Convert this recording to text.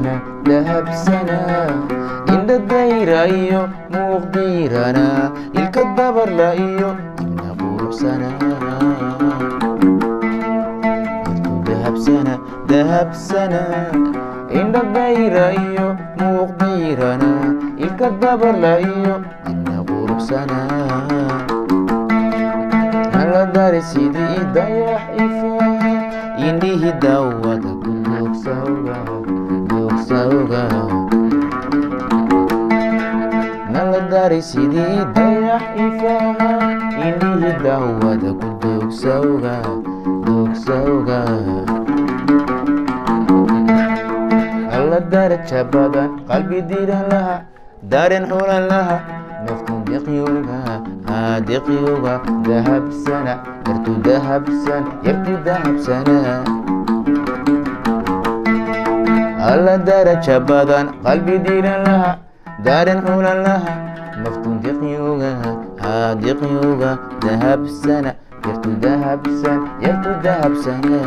sana dahab sana indha dayra iyo muuq diirana ilka dabarla iyo dibna quruxsana dahab sana indha dayra iyo muuq diirana ilka dabarla iyo dibna quruxsana hala dari sidii dayax ifaa indhihi daawada ku doogsawga nala dari sidii dayax ifaa indhihi daawada ku doogsawga alla daraja badan qalbi diiran laha dareen xulan laha naftun diqyuga diqyuga dahabsana yartu dahabsana alla daraja badan qalbi diiran laha dareen xulan laha naftun diqyuga diqyuga dahabsana yartu dahabsana